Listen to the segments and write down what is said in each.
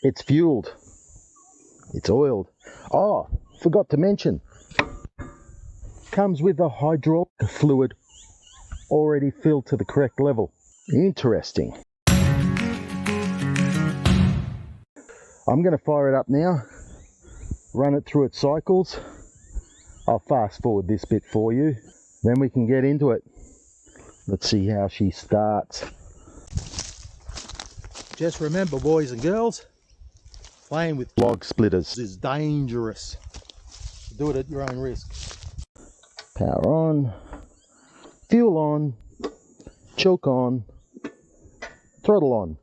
It's fueled. It's oiled. Oh, forgot to mention. Comes with the hydraulic fluid already filled to the correct level. Interesting. I'm going to fire it up now, run it through its cycles. I'll fast forward this bit for you, then we can get into it. Let's see how she starts. Just remember, boys and girls, playing with log splitters is dangerous. Do it at your own risk. Power on, fuel on, choke on, throttle on.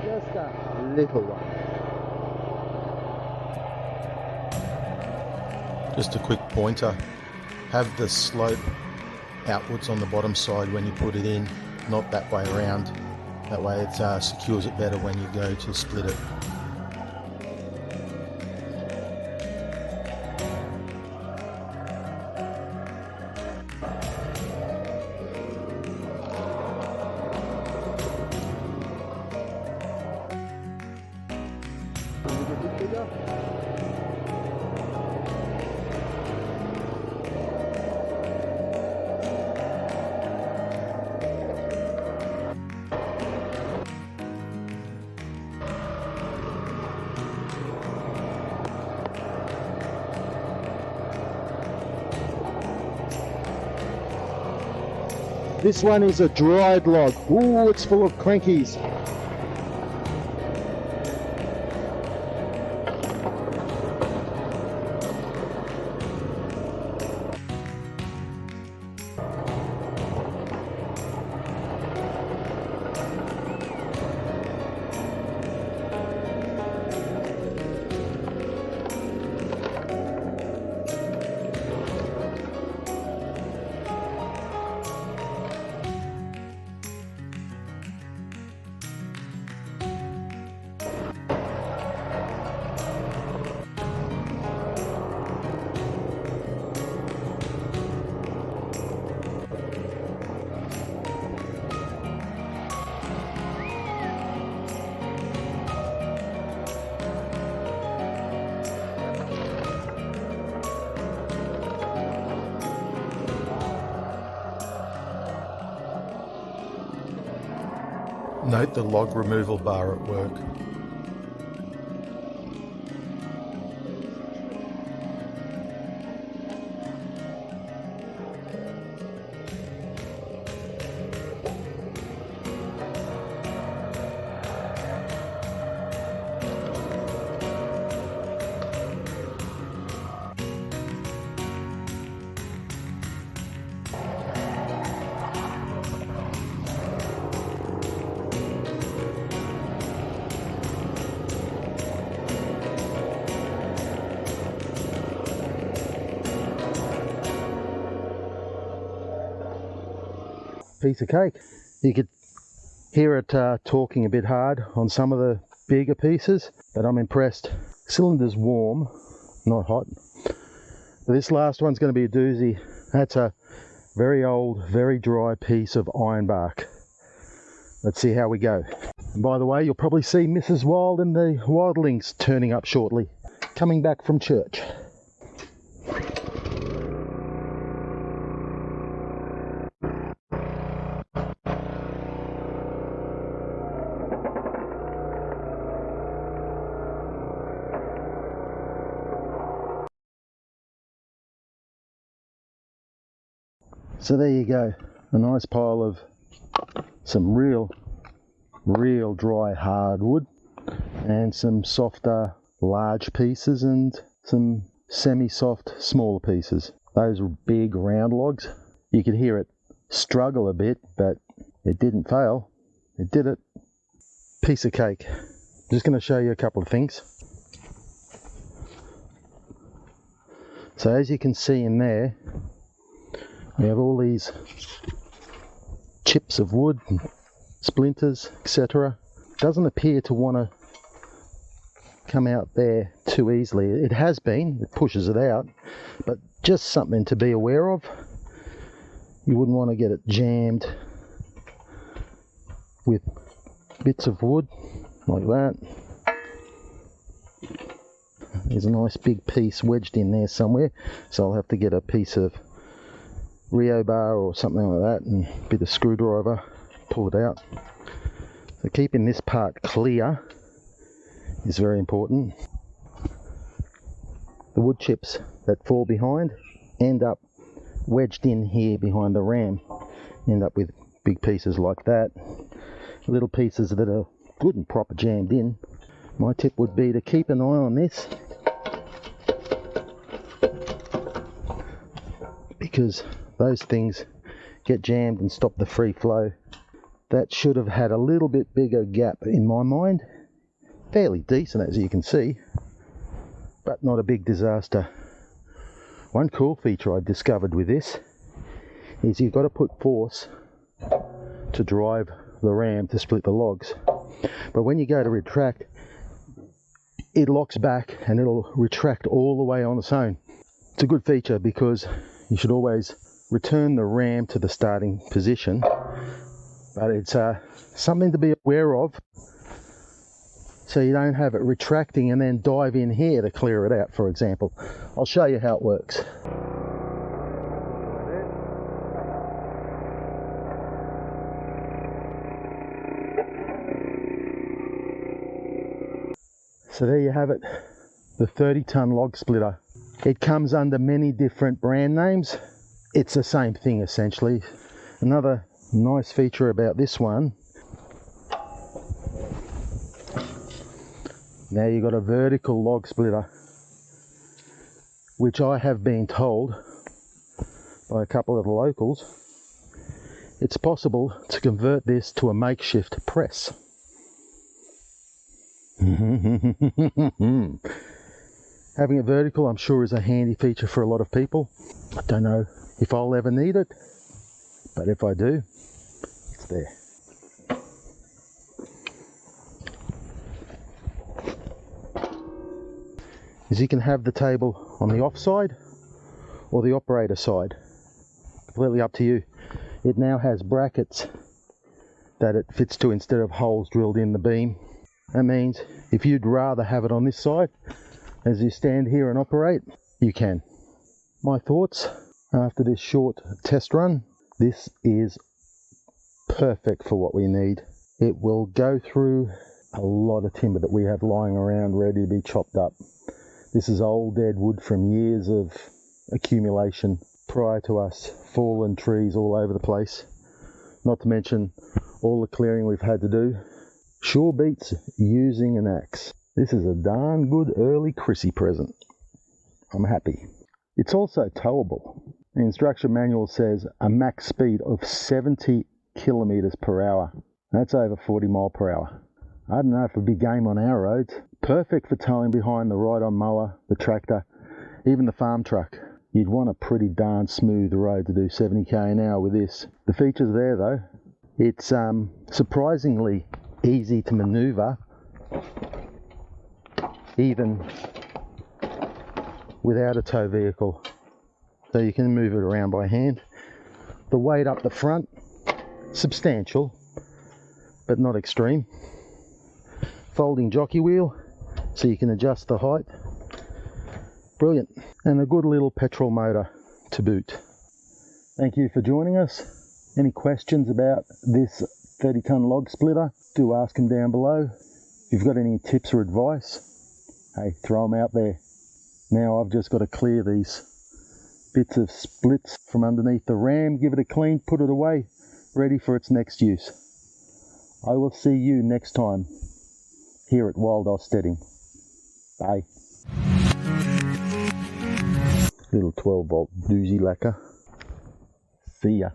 Just a little one. Just a quick pointer, have the slope outwards on the bottom side when you put it in, not that way around. That way it secures it better when you go to split it. This one is a dried log. Ooh, it's full of crankies. Note the log removal bar at work. Piece of cake. You could hear it talking a bit hard on some of the bigger pieces, but I'm impressed. Cylinder's warm, not hot. But this last one's going to be a doozy. That's a very old, very dry piece of ironbark. Let's see how we go. And by the way, you'll probably see Mrs. Wild and the wildlings turning up shortly, coming back from church. So there you go, a nice pile of some real dry hardwood and some softer large pieces and some semi-soft smaller pieces. Those were big round logs. You could hear it struggle a bit, but it didn't fail. It did it. Piece of cake. just going to show you a couple of things. So as you can see in there, we have all these chips of wood, and splinters, etc. Doesn't appear to want to come out there too easily. It has been, it pushes it out, but just something to be aware of. You wouldn't want to get it jammed with bits of wood like that. There's a nice big piece wedged in there somewhere, so I'll have to get a piece of Rio bar or something like that and a bit of screwdriver, pull it out. So keeping this part clear is very important. The wood chips that fall behind end up wedged in here behind the ram, end up with big pieces like that, little pieces that are good and proper jammed in. My tip would be to keep an eye on this, because those things get jammed and stop the free flow. That should have had a little bit bigger gap in my mind. Fairly decent, as you can see, but not a big disaster. One cool feature I discovered with this is you've got to put force to drive the ram to split the logs, but when you go to retract, it locks back and it'll retract all the way on its own. It's a good feature because you should always return the ram to the starting position, but it's something to be aware of, so you don't have it retracting and then dive in here to clear it out, for example. I'll show you how it works. So there you have it, the 30-ton log splitter. It comes under many different brand names. It's the same thing essentially. Another nice feature about this one, now you've got a vertical log splitter, which I have been told by a couple of the locals, it's possible to convert this to a makeshift press. Having it vertical, I'm sure, is a handy feature for a lot of people. I don't know if I'll ever need it, but if I do, it's there. As you can have the table on the off side or the operator side, completely up to you. It now has brackets that it fits to instead of holes drilled in the beam. That means if you'd rather have it on this side, as you stand here and operate, you can. My thoughts after this short test run, this is perfect for what we need. It will go through a lot of timber that we have lying around ready to be chopped up. This is old dead wood from years of accumulation prior to us, fallen trees all over the place, not to mention all the clearing we've had to do. Sure beats using an axe. This is a darn good early Chrissy present. I'm happy. It's also towable. The instruction manual says a max speed of 70 kilometers per hour. That's over 40 mile per hour. I don't know if it'd be game on our roads. Perfect for towing behind the ride-on mower, the tractor, even the farm truck. You'd want a pretty darn smooth road to do 70k an hour with this. The features there though, it's surprisingly easy to maneuver, even without a tow vehicle. So you can move it around by hand. The weight up the front, substantial, but not extreme. Folding jockey wheel, so you can adjust the height. Brilliant. And a good little petrol motor to boot. Thank you for joining us. Any questions about this 30-ton log splitter, do ask them down below. If you've got any tips or advice, hey, throw them out there. Now I've just got to clear these bits of splits from underneath the ram, give it a clean, put it away, ready for its next use. I will see you next time here at Wild Offsteading. Bye. Little 12-volt doozy lacquer. See ya.